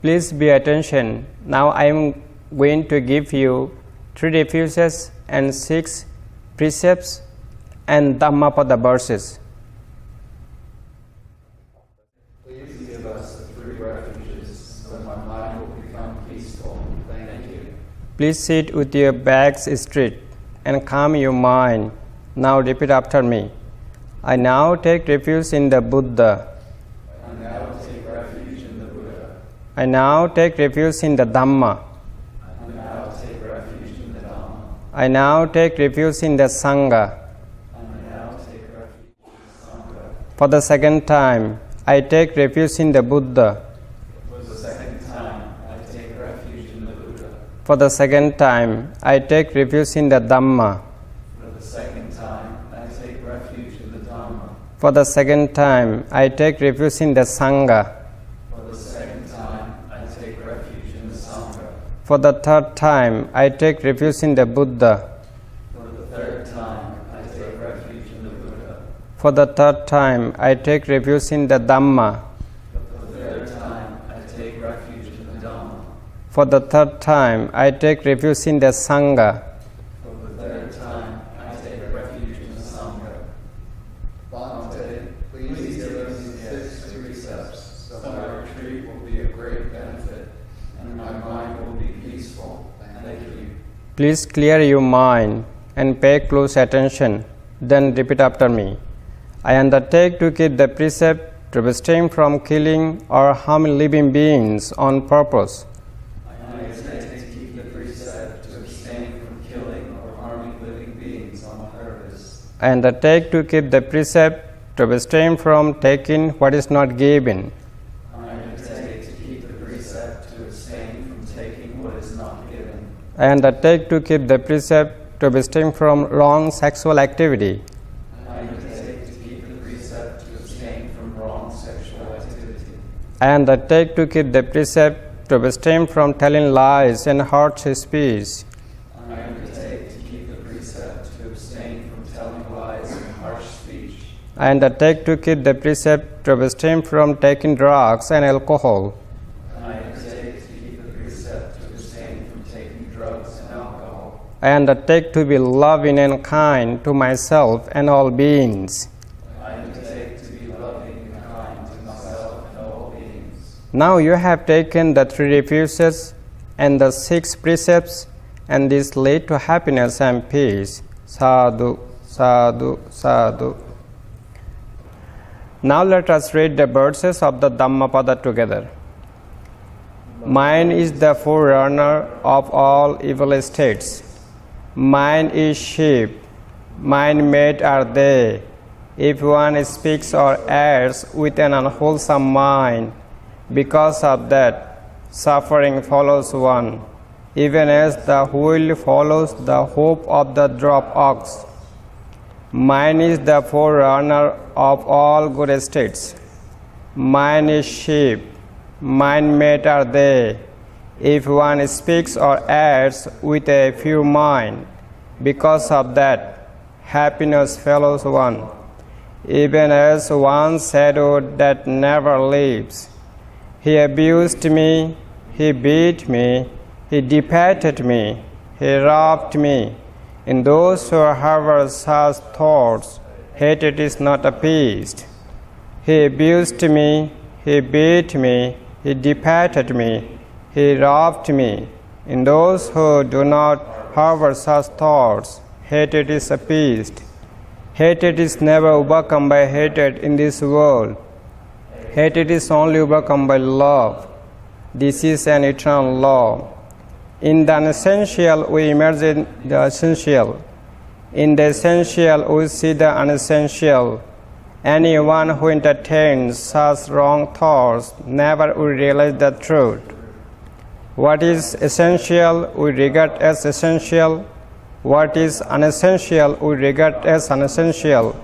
Please be attention. Now I am going to give you 3 refuges and 6 precepts and Dhamma Pada verses. Please give us the 3 refuges so my mind will become peaceful. Thank you. Please sit with your backs straight and calm your mind. Now repeat after me. I now take refuge in the Buddha. I now take refuge in the Buddha. I now take refuge in the Dhamma. I now take refuge in the Dhamma. I now take refuge in the Sangha. I now take refuge in the Sangha. For the second time, I take refuge in the Buddha. For the second time, I take refuge in the Buddha. For the second time, I take refuge in the Dhamma. For the second time, I take refuge in the Dhamma. For the second time, I take refuge in the Sangha. For the second time, I take refuge in the Sangha. For the third time, I take refuge in the Buddha. For the third time, I take refuge in the Buddha. For the third time, I take refuge in the Dhamma. For the third time, I take refuge in the Dhamma. For the third time, I take refuge in the Sangha. For the third time, I take refuge in the Sangha. Bhante, please give us these 6 precepts, so my retreat will be of great benefit, and my mind will be peaceful. Thank you. Please clear your mind and pay close attention. Then repeat after me. I undertake to keep the precept to abstain from killing or harming living beings on purpose. I undertake to keep the precept to abstain from killing or harming living beings on purpose. I undertake to keep the precept to abstain from taking what is not given. I undertake to keep the precept to abstain from taking what is not given. I undertake to keep the precept to abstain from wrong sexual activity. I undertake to keep the precept to abstain from wrong sexual activity. I undertake to keep the precept to abstain from telling lies and harsh speech. I undertake to keep the precept to abstain from telling lies and harsh speech. I undertake to keep the precept to abstain from taking drugs and alcohol. I undertake to keep the precept to abstain from taking drugs and alcohol. I undertake to be loving and kind to myself and all beings. I undertake to be loving and kind to myself and all beings. Now you have taken the 3 refuges and the 6 precepts, and this lead to happiness and peace. Sadhu, sadhu, sadhu. Now let us read the verses of the Dhammapada together. Mind is the forerunner of all evil states. Mind is sheep. Mind made are they. If one speaks or acts with an unwholesome mind, because of that, suffering follows one, even as the wheel follows the hoof of the drop ox. Mind is the forerunner of all good states. Mind is sheep. Mind made are they. If one speaks or acts with a few mind, because of that, happiness follows one, even as one shadow that never leaves. He abused me, he beat me, he departed me, he robbed me. In those who harbor such thoughts, hatred is not appeased. He abused me, he beat me, he departed me, he robbed me. In those who do not harbor such thoughts, hatred is appeased. Hatred is never overcome by hatred in this world. Hatred is only overcome by love. This is an eternal law. In the unessential, we imagine the essential. In the essential, we see the unessential. Anyone who entertains such wrong thoughts never will realize the truth. What is essential, we regard as essential. What is unessential, we regard as unessential.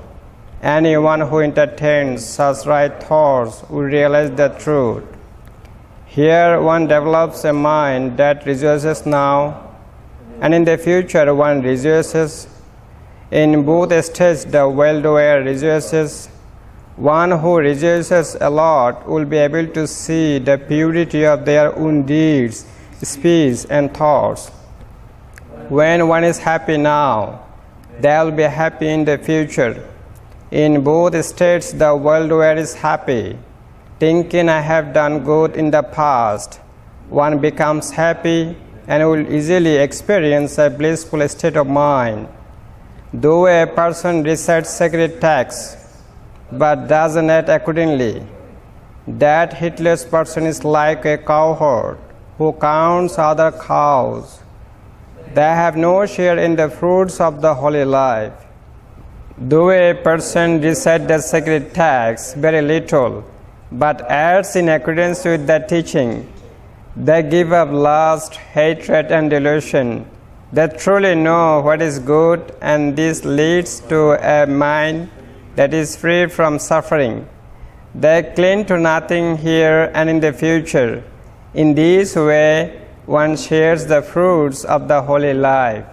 Anyone who entertains such right thoughts will realize the truth. Here one develops a mind that rejoices now, and in the future one rejoices. In both states the well-doer rejoices. One who rejoices a lot will be able to see the purity of their own deeds, speech, and thoughts. When one is happy now, they will be happy in the future. In both states, the worldware is happy. Thinking I have done good in the past, one becomes happy and will easily experience a blissful state of mind. Though a person recites sacred texts but does not accordingly, that heedless person is like a cowherd who counts other cows. They have no share in the fruits of the holy life. Though a person recites the sacred texts very little, but acts in accordance with the teaching, they give up lust, hatred, and delusion. They truly know what is good, and this leads to a mind that is free from suffering. They cling to nothing here and in the future. In this way, one shares the fruits of the holy life.